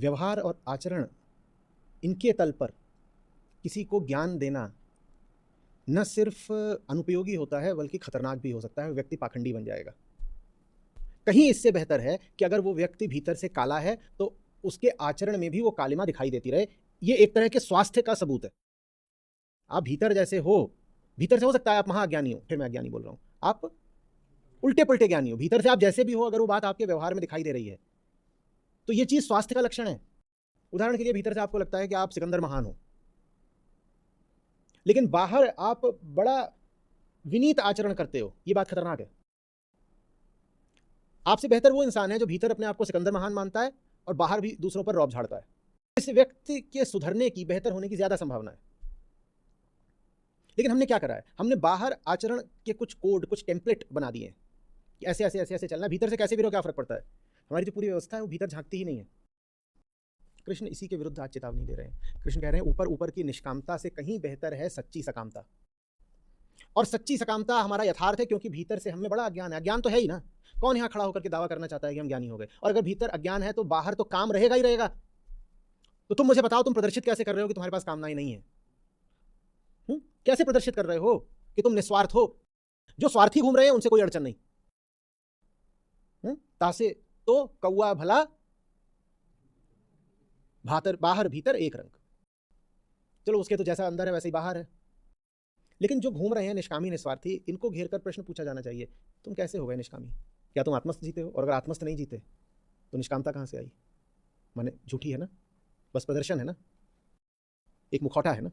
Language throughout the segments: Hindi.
व्यवहार और आचरण, इनके तल पर किसी को ज्ञान देना न सिर्फ अनुपयोगी होता है बल्कि खतरनाक भी हो सकता है। व्यक्ति पाखंडी बन जाएगा। कहीं इससे बेहतर है कि अगर वो व्यक्ति भीतर से काला है तो उसके आचरण में भी वो कालिमा दिखाई देती रहे। ये एक तरह के स्वास्थ्य का सबूत है। आप भीतर जैसे हो, भीतर से हो सकता है आप महाअज्ञानी हो, फिर मैं अज्ञानी बोल रहा हूं, आप उल्टे पुल्टे ज्ञानी हो, भीतर से आप जैसे भी हो, अगर वो बात आपके व्यवहार में दिखाई दे रही है तो ये चीज स्वास्थ्य का लक्षण है। उदाहरण के लिए, भीतर से आपको लगता है कि आप सिकंदर महान हो, लेकिन बाहर आप बड़ा विनीत आचरण करते हो, ये बात खतरनाक है। आपसे बेहतर वो इंसान है जो भीतर अपने आप को सिकंदर महान मानता है और बाहर भी दूसरों पर रौब झाड़ता है। इस व्यक्ति के सुधरने की, बेहतर होने की ज्यादा संभावना है। लेकिन हमने क्या करा है, हमने बाहर आचरण के कुछ कोड, कुछ टेम्पलेट बना दिए हैं कि ऐसे ऐसे ऐसे ऐसे चलना, भीतर से कैसे भी रहो क्या फर्क पड़ता है। हमारी जो पूरी व्यवस्था है वो भीतर झांकती ही नहीं है। कृष्ण इसी के विरुद्ध आज चेतावनी दे रहे हैं। कृष्ण कह रहे हैं ऊपर ऊपर की निष्कामता से कहीं बेहतर है सच्ची सकामता। और सच्ची सकामता हमारा यथार्थ है, क्योंकि भीतर से हमें बड़ा अज्ञान है। अज्ञान तो है ही ना, कौन यहाँ खड़ा होकर के दावा करना चाहता है कि हम ज्ञानी हो गए। और अगर भीतर अज्ञान है तो बाहर तो काम रहेगा ही रहेगा। तो तुम मुझे बताओ, तुम प्रदर्शित कैसे कर रहे हो कि तुम्हारे पास कामनाएं नहीं है? कैसे प्रदर्शित कर रहे हो कि तुम निस्वार्थ हो? जो स्वार्थी घूम रहे हैं उनसे कोई अड़चन नहीं। तासे तो कौआ भला बाहर भीतर एक रंग। चलो, उसके तो जैसा अंदर है वैसे ही बाहर है। लेकिन जो घूम रहे हैं निष्कामी निस्वार्थी, इनको घेर कर प्रश्न पूछा जाना चाहिए, तुम कैसे हो गए निष्कामी? क्या तुम आत्मस्थ जीते हो? और अगर आत्मस्थ नहीं जीते तो निष्कामता कहां से आई? माने झूठी है ना, बस प्रदर्शन है ना, एक मुखौटा है ना।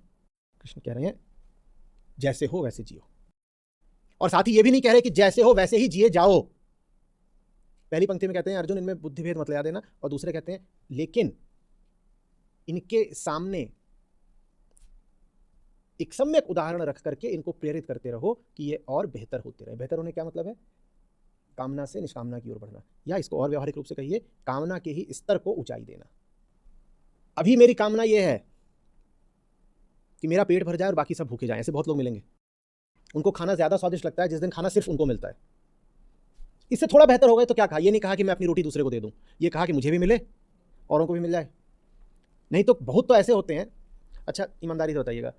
कृष्ण कह रहे हैं जैसे हो वैसे जियो। और साथ ही ये भी नहीं कह रहे कि जैसे हो वैसे ही जिए जाओ। पहली पंक्ति में कहते हैं अर्जुन इनमें बुद्धिभेद मत ले देना, और दूसरे कहते हैं लेकिन इनके सामने एक सम्यक उदाहरण रख करके इनको प्रेरित करते रहो कि ये और बेहतर होते रहे। बेहतर होने क्या मतलब है? कामना से निष्कामना की ओर बढ़ना, या इसको और व्यवहारिक रूप से कहिए, कामना के ही स्तर को ऊंचाई देना। अभी मेरी कामना यह है कि मेरा पेट भर जाए और बाकी सब भूखे जाएं। ऐसे बहुत लोग मिलेंगे, उनको खाना ज्यादा स्वादिष्ट लगता है जिस दिन खाना सिर्फ उनको मिलता है। इससे थोड़ा बेहतर हो गए तो क्या कहा? ये नहीं कहा कि मैं अपनी रोटी दूसरे को दे दूं, ये कहा कि मुझे भी मिले औरों को भी मिल जाए। नहीं तो बहुत तो ऐसे होते हैं। अच्छा, ईमानदारी से बताइएगा,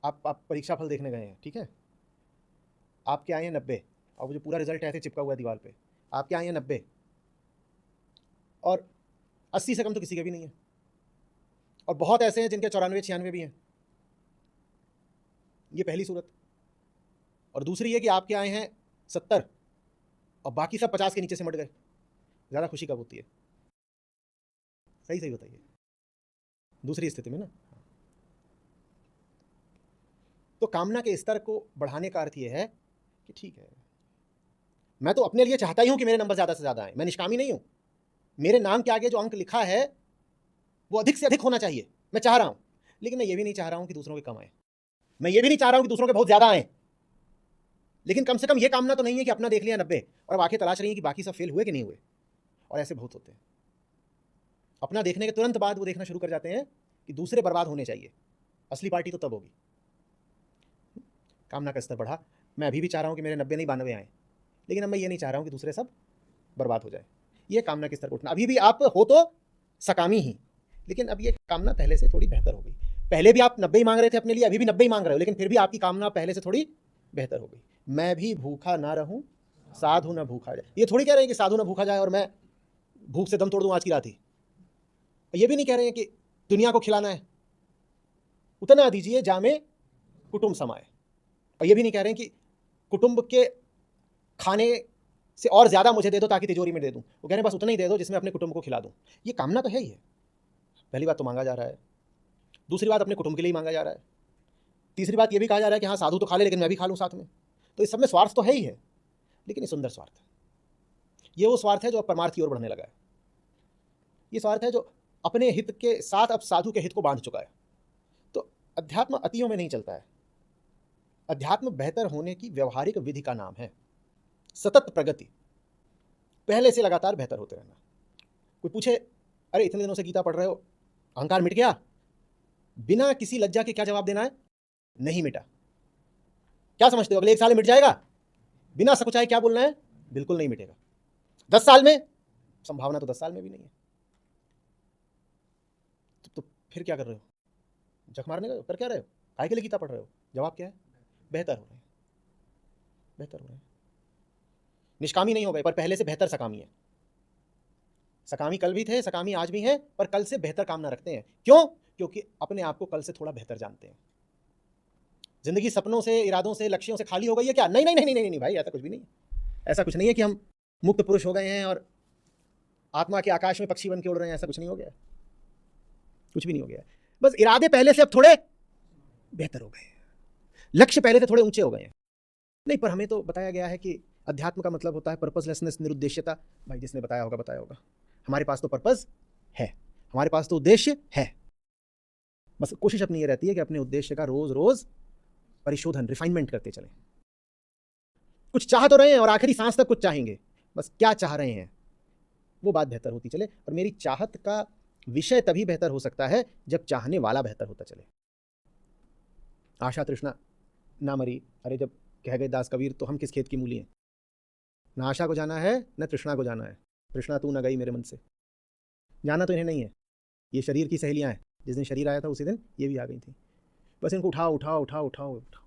आप परीक्षा फल देखने गए हैं, ठीक है, आपके आए हैं 90 और वो जो पूरा रिजल्ट ऐसे चिपका हुआ है दीवार पे, आपके आए हैं 90 और 80 से कम तो किसी के भी नहीं है, और बहुत ऐसे हैं जिनके 94-96 भी हैं। ये पहली सूरत। और दूसरी ये कि आपके आए हैं 70 और बाकी सब 50 के नीचे सिमट गए। ज़्यादा खुशी कब होती है? सही सही बताइए, दूसरी स्थिति में ना। तो कामना के स्तर को बढ़ाने का अर्थ यह है कि ठीक है, मैं तो अपने लिए चाहता ही हूं कि मेरे नंबर ज़्यादा से ज़्यादा आए, मैं निष्कामी नहीं हूं। मेरे नाम के आगे जो अंक लिखा है वो अधिक से अधिक होना चाहिए, मैं चाह रहा हूं। लेकिन मैं ये भी नहीं चाह रहा हूं कि दूसरों के कम आए, मैं ये भी नहीं चाह रहा हूं कि दूसरों के बहुत ज़्यादा आए। लेकिन कम से कम ये कामना तो नहीं है कि अपना देख लिया 90 और अब आके तलाश रही है कि बाकी सब फेल हुए कि नहीं हुए। और ऐसे बहुत होते हैं, अपना देखने के तुरंत बाद वो देखना शुरू कर जाते हैं कि दूसरे बर्बाद होने चाहिए। असली पार्टी तो तब होगी। कामना का स्तर बढ़ा, मैं अभी भी चाह रहा हूं कि मेरे 90 नहीं 92 आए, लेकिन अब मैं ये नहीं चाह रहा हूं कि दूसरे सब बर्बाद हो जाए। ये कामना के स्तर को उठना। अभी भी आप हो तो सकामी ही, लेकिन अब ये कामना पहले से थोड़ी बेहतर हो गई। पहले भी आप 90 ही मांग रहे थे अपने लिए, अभी भी 90 ही मांग रहे हो, लेकिन फिर भी आपकी कामना पहले से थोड़ी बेहतर हो गई। मैं भी भूखा ना रहूं, साधु ना भूखा जाए। ये थोड़ी कह रहे हैं कि साधु ना भूखा जाए और मैं भूख से दम तोड़ दूं आज की रात ही। ये भी नहीं कह रहे हैं कि दुनिया को खिलाना है, उतना दीजिए जामे कुटुंब समाए। और ये भी नहीं कह रहे हैं कि कुटुंब के खाने से और ज़्यादा मुझे दे दो ताकि तिजोरी में दे दूं। वो कह रहे हैं बस उतना ही दे दो जिसमें अपने कुटुंब को खिला दूं। ये कामना तो है ही है। पहली बात तो मांगा जा रहा है, दूसरी बात अपने कुटुंब के लिए मांगा जा रहा है, तीसरी बात ये भी कहा जा रहा है कि हाँ साधु तो खा ले लेकिन मैं भी खा लूँ साथ में। तो इस सब में स्वार्थ तो है ही है, लेकिन ये सुंदर स्वार्थ है। ये वो स्वार्थ है जो अब परमार्थ की ओर बढ़ने लगा है। ये स्वार्थ है जो अपने हित के साथ अब साधु के हित को बांध चुका है। तो अध्यात्म अतियों में नहीं चलता है। अध्यात्म बेहतर होने की व्यवहारिक विधि का नाम है सतत प्रगति, पहले से लगातार बेहतर होते रहना। कोई पूछे अरे इतने दिनों से गीता पढ़ रहे हो, अहंकार मिट गया? बिना किसी लज्जा के क्या जवाब देना है? नहीं मिटा। क्या समझते हो अगले 1 साल में मिट जाएगा? बिना सकुचाए क्या बोलना है? बिल्कुल नहीं मिटेगा। 10 साल में? संभावना तो 10 साल में भी नहीं है। फिर क्या कर रहे हो? जख मारने गए हो? कर क्या रहे हो? काय के लिए गीता पढ़ रहे हो? जवाब क्या है? बेहतर हो रहे हैं, बेहतर हो रहे हैं। निष्कामी नहीं हो गए, पर पहले से बेहतर सकामी है। सकामी कल भी थे, सकामी आज भी हैं, पर कल से बेहतर कामना रखते हैं। क्यों? क्योंकि अपने आप को कल से थोड़ा बेहतर जानते हैं। जिंदगी सपनों से, इरादों से, लक्ष्यों से खाली हो गई है क्या? नहीं नहीं नहीं नहीं नहीं भाई, ऐसा कुछ भी नहीं। ऐसा कुछ नहीं है कि हम मुक्त पुरुष हो गए हैं और आत्मा के आकाश में पक्षी बन के उड़ रहे हैं। ऐसा कुछ नहीं हो गया, कुछ भी नहीं हो गया। बस इरादे पहले से अब थोड़े बेहतर हो गए, लक्ष्य पहले से थोड़े ऊंचे हो गए हैं। नहीं, पर हमें तो बताया गया है कि अध्यात्म का मतलब होता है पर्पसलेसनेस, निरुद्देश्यता। भाई जिसने बताया होगा बताया होगा। हमारे पास तो पर्पस है, हमारे पास तो उद्देश्य है। बस कोशिश अपनी ये रहती है कि अपने उद्देश्य का रोज रोज परिशोधन, रिफाइनमेंट करते चलें। कुछ चाह तो रहे हैं और आखिरी सांस तक कुछ चाहेंगे, बस क्या चाह रहे हैं वो बात बेहतर होती चले। और मेरी चाहत का विषय तभी बेहतर हो सकता है जब चाहने वाला बेहतर होता चले। आशा तृष्णा ना मरी, अरे जब कह गए दास कबीर तो हम किस खेत की मूली हैं। ना आशा को जाना है न तृष्णा को जाना है। तृष्णा तू न गई मेरे मन से, जाना तो इन्हें नहीं है। ये शरीर की सहेलियां हैं, जिस दिन शरीर आया था उसी दिन ये भी आ गई थी। बस इनको उठाओ उठाओ उठाओ उठाओ उठाओ।